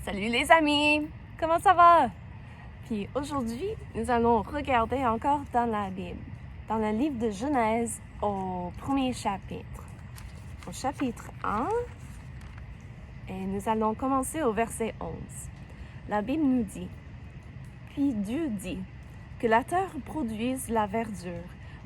Salut les amis! Comment ça va? Puis aujourd'hui, nous allons regarder encore dans la Bible, dans le livre de Genèse au premier chapitre. Au chapitre 1, et nous allons commencer au verset 11. La Bible nous dit: « Puis Dieu dit que la terre produise la verdure,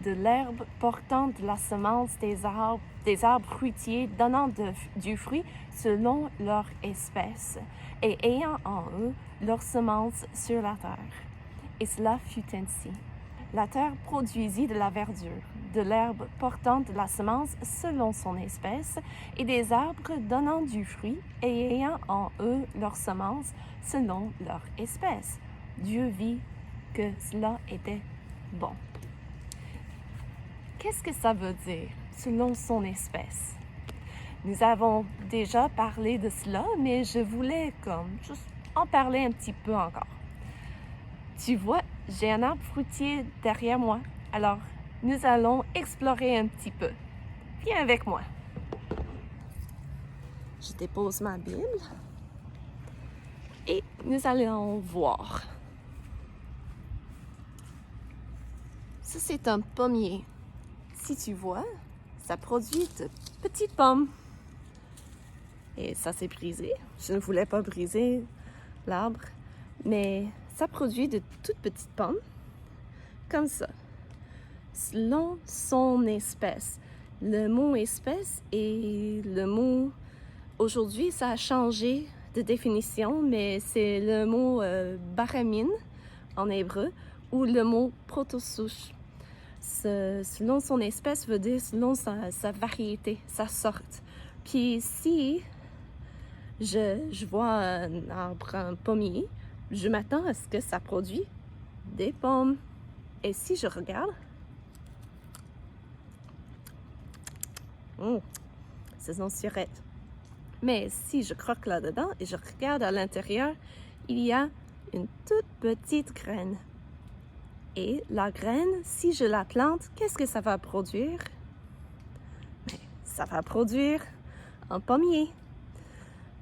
de l'herbe portant de la semence des arbres fruitiers donnant du fruit selon leur espèce, et ayant en eux leur semence sur la terre. Et cela fut ainsi. La terre produisit de la verdure, de l'herbe portant de la semence selon son espèce, et des arbres donnant du fruit, et ayant en eux leur semence selon leur espèce. Dieu vit que cela était bon. » Qu'est-ce que ça veut dire, selon son espèce? Nous avons déjà parlé de cela, mais je voulais juste en parler un petit peu encore. Tu vois, j'ai un arbre fruitier derrière moi, alors nous allons explorer un petit peu. Viens avec moi. Je dépose ma Bible et nous allons voir. Ça, c'est un pommier. Si tu vois, ça produit de petites pommes. Et ça s'est brisé. Je ne voulais pas briser l'arbre, mais ça produit de toutes petites pommes, comme ça, selon son espèce. Le mot espèce et le mot, aujourd'hui, ça a changé de définition, mais c'est le mot baramine en hébreu ou le mot protosouche. Selon son espèce veut dire selon sa variété, sa sorte. Puis si je vois un arbre, un pommier, je m'attends à ce que ça produit des pommes. Et si je regarde, c'est une surette. Mais si je croque là-dedans et je regarde à l'intérieur, il y a une toute petite graine. Et la graine, si je la plante, qu'est-ce que ça va produire? Mais ça va produire un pommier,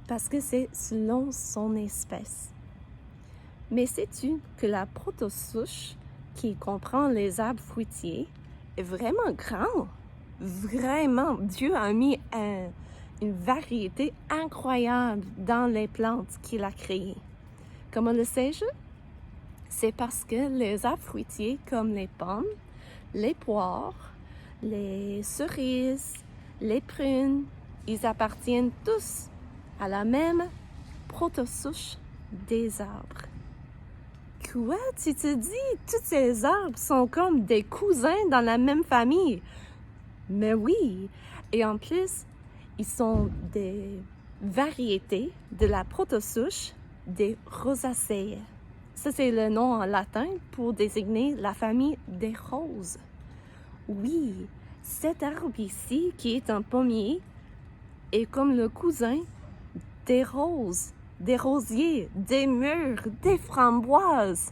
parce que c'est selon son espèce. Mais sais-tu que la protosouche, qui comprend les arbres fruitiers, est vraiment grand? Vraiment, Dieu a mis une variété incroyable dans les plantes qu'il a créées. Comment le sais-je? C'est parce que les arbres fruitiers comme les pommes, les poires, les cerises, les prunes, ils appartiennent tous à la même protosouche des arbres. Quoi? Tu te dis, tous ces arbres sont comme des cousins dans la même famille? Mais oui! Et en plus, ils sont des variétés de la protosouche des Rosaceae. Ça, c'est le nom en latin pour désigner la famille des roses. Oui, cet arbre ici, qui est un pommier, est comme le cousin des roses, des rosiers, des mûres, des framboises.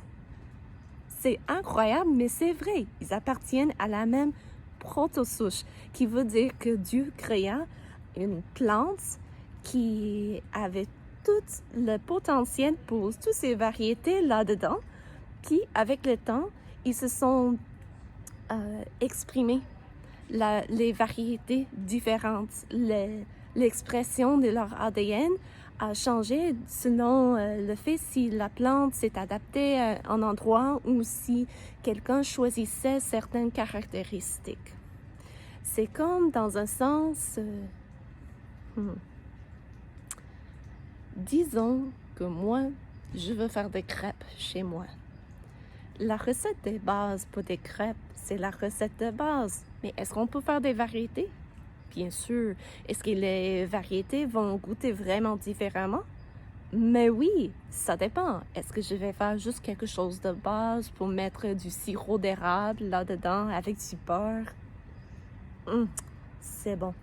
C'est incroyable, mais c'est vrai. Ils appartiennent à la même protosouche, qui veut dire que Dieu créa une plante qui avait tout le potentiel pour toutes ces variétés là-dedans. Puis, avec le temps, ils se sont exprimés, les variétés différentes. L'expression de leur ADN a changé selon le fait si la plante s'est adaptée à un endroit ou si quelqu'un choisissait certaines caractéristiques. C'est comme dans un sens... Disons que moi, je veux faire des crêpes chez moi. La recette de base pour des crêpes, c'est la recette de base. Mais est-ce qu'on peut faire des variétés? Bien sûr. Est-ce que les variétés vont goûter vraiment différemment? Mais oui, ça dépend. Est-ce que je vais faire juste quelque chose de base pour mettre du sirop d'érable là-dedans avec du beurre? C'est bon.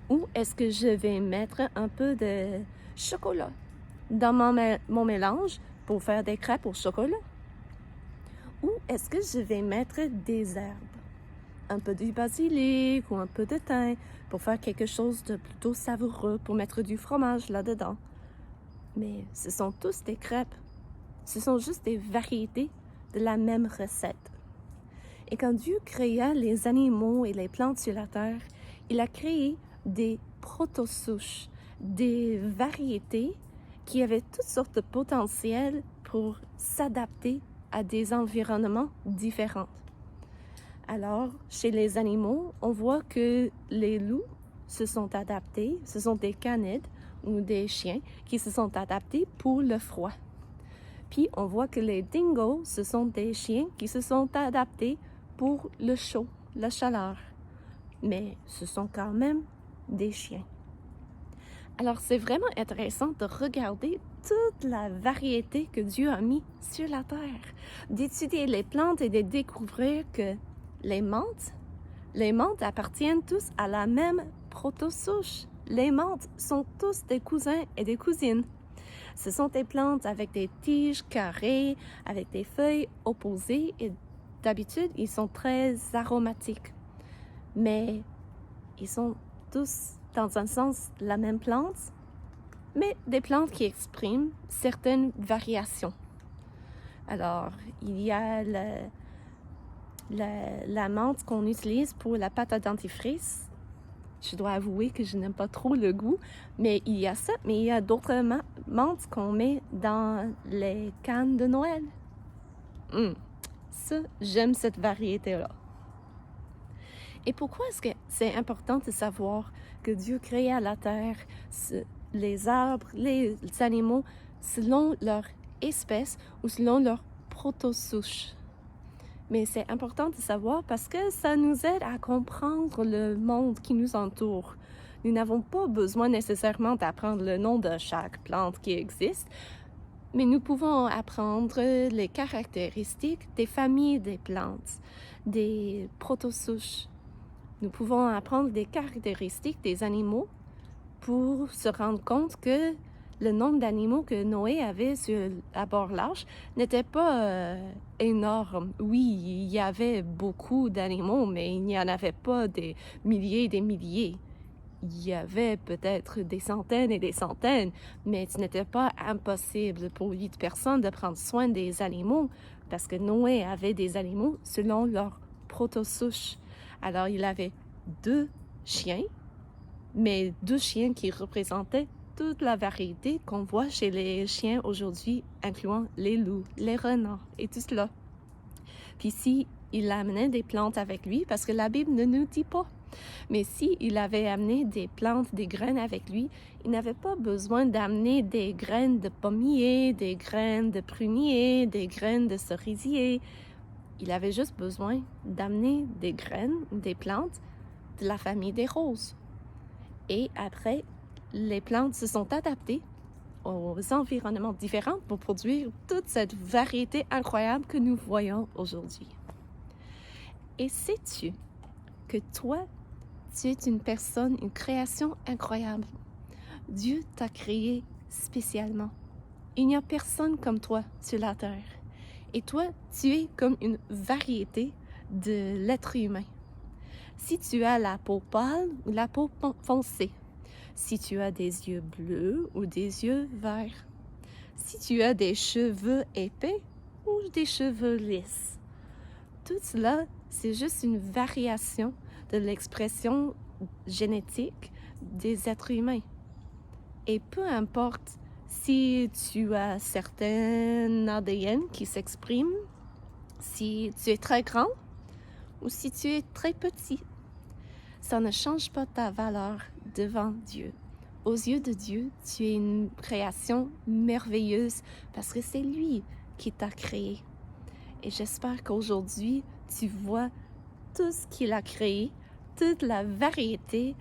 Ou est-ce que je vais mettre un peu de chocolat dans mon mélange pour faire des crêpes au chocolat? Ou est-ce que je vais mettre des herbes? Un peu du basilic ou un peu de thym pour faire quelque chose de plutôt savoureux, pour mettre du fromage là-dedans. Mais ce sont tous des crêpes. Ce sont juste des variétés de la même recette. Et quand Dieu créa les animaux et les plantes sur la terre, il a créé des proto-souches, des variétés qui avaient toutes sortes de potentiel pour s'adapter à des environnements différents. Alors, chez les animaux, on voit que les loups se sont adaptés, ce sont des canides ou des chiens qui se sont adaptés pour le froid. Puis, on voit que les dingos, ce sont des chiens qui se sont adaptés pour le chaud, la chaleur. Mais ce sont quand même des chiens. Alors, c'est vraiment intéressant de regarder toute la variété que Dieu a mis sur la terre, d'étudier les plantes et de découvrir que les menthes appartiennent tous à la même proto-souche. Les menthes sont tous des cousins et des cousines. Ce sont des plantes avec des tiges carrées, avec des feuilles opposées et d'habitude, ils sont très aromatiques. Mais ils sont tous, dans un sens, la même plante, mais des plantes qui expriment certaines variations. Alors, il y a la menthe qu'on utilise pour la pâte à dentifrice. Je dois avouer que je n'aime pas trop le goût, mais il y a ça. Mais il y a d'autres menthes qu'on met dans les cannes de Noël. Ça, j'aime cette variété-là. Et pourquoi est-ce que c'est important de savoir que Dieu créa la terre, les arbres, les animaux, selon leur espèce ou selon leur proto-souche? Mais c'est important de savoir parce que ça nous aide à comprendre le monde qui nous entoure. Nous n'avons pas besoin nécessairement d'apprendre le nom de chaque plante qui existe, mais nous pouvons apprendre les caractéristiques des familles des plantes, des proto-souches. Nous pouvons apprendre des caractéristiques des animaux pour se rendre compte que le nombre d'animaux que Noé avait à bord large n'était pas énorme. Oui, il y avait beaucoup d'animaux, mais il n'y en avait pas des milliers et des milliers. Il y avait peut-être des centaines et des centaines, mais ce n'était pas impossible pour 8 personnes de prendre soin des animaux parce que Noé avait des animaux selon leur proto-souche. Alors, il avait 2 chiens, mais 2 chiens qui représentaient toute la variété qu'on voit chez les chiens aujourd'hui, incluant les loups, les renards et tout cela. Puis si il amenait des plantes avec lui, parce que la Bible ne nous dit pas, mais si il avait amené des plantes, des graines avec lui, il n'avait pas besoin d'amener des graines de pommier, des graines de prunier, des graines de cerisier. Il avait juste besoin d'amener des graines, des plantes de la famille des roses. Et après, les plantes se sont adaptées aux environnements différents pour produire toute cette variété incroyable que nous voyons aujourd'hui. Et sais-tu que toi, tu es une personne, une création incroyable? Dieu t'a créé spécialement. Il n'y a personne comme toi sur la terre. Et toi, tu es comme une variété de l'être humain. Si tu as la peau pâle ou la peau foncée, si tu as des yeux bleus ou des yeux verts, si tu as des cheveux épais ou des cheveux lisses, tout cela, c'est juste une variation de l'expression génétique des êtres humains. Et peu importe si tu as certains ADN qui s'expriment, si tu es très grand ou si tu es très petit, ça ne change pas ta valeur devant Dieu. Aux yeux de Dieu, tu es une création merveilleuse parce que c'est lui qui t'a créé. Et j'espère qu'aujourd'hui, tu vois tout ce qu'il a créé, toute la variété,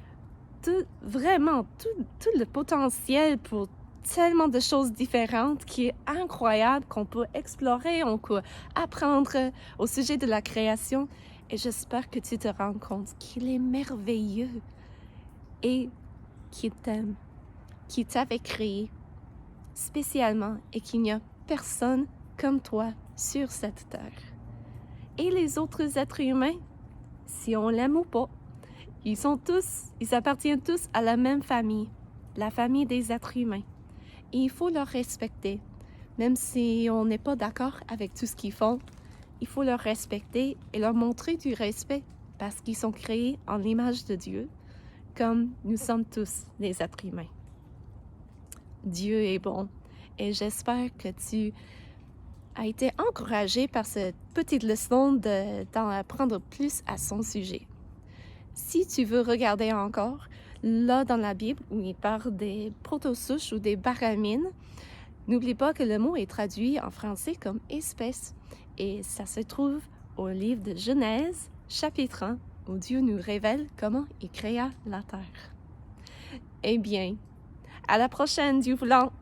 vraiment tout le potentiel pour tellement de choses différentes qui est incroyable, qu'on peut explorer, on peut apprendre au sujet de la création. Et j'espère que tu te rends compte qu'il est merveilleux et qu'il t'aime, qu'il t'avait créé spécialement et qu'il n'y a personne comme toi sur cette terre. Et les autres êtres humains, si on l'aime ou pas, ils appartiennent tous à la même famille, la famille des êtres humains. et il faut leur respecter. Même si on n'est pas d'accord avec tout ce qu'ils font, il faut leur respecter et leur montrer du respect parce qu'ils sont créés en l'image de Dieu, comme nous sommes tous des êtres humains. Dieu est bon et j'espère que tu as été encouragé par cette petite leçon d'en apprendre plus à son sujet. Si tu veux regarder encore, là dans la Bible où il parle des proto-souches ou des baramines, n'oublie pas que le mot est traduit en français comme espèce et ça se trouve au livre de Genèse, chapitre 1, où Dieu nous révèle comment il créa la terre. Eh bien, à la prochaine, Dieu voulant!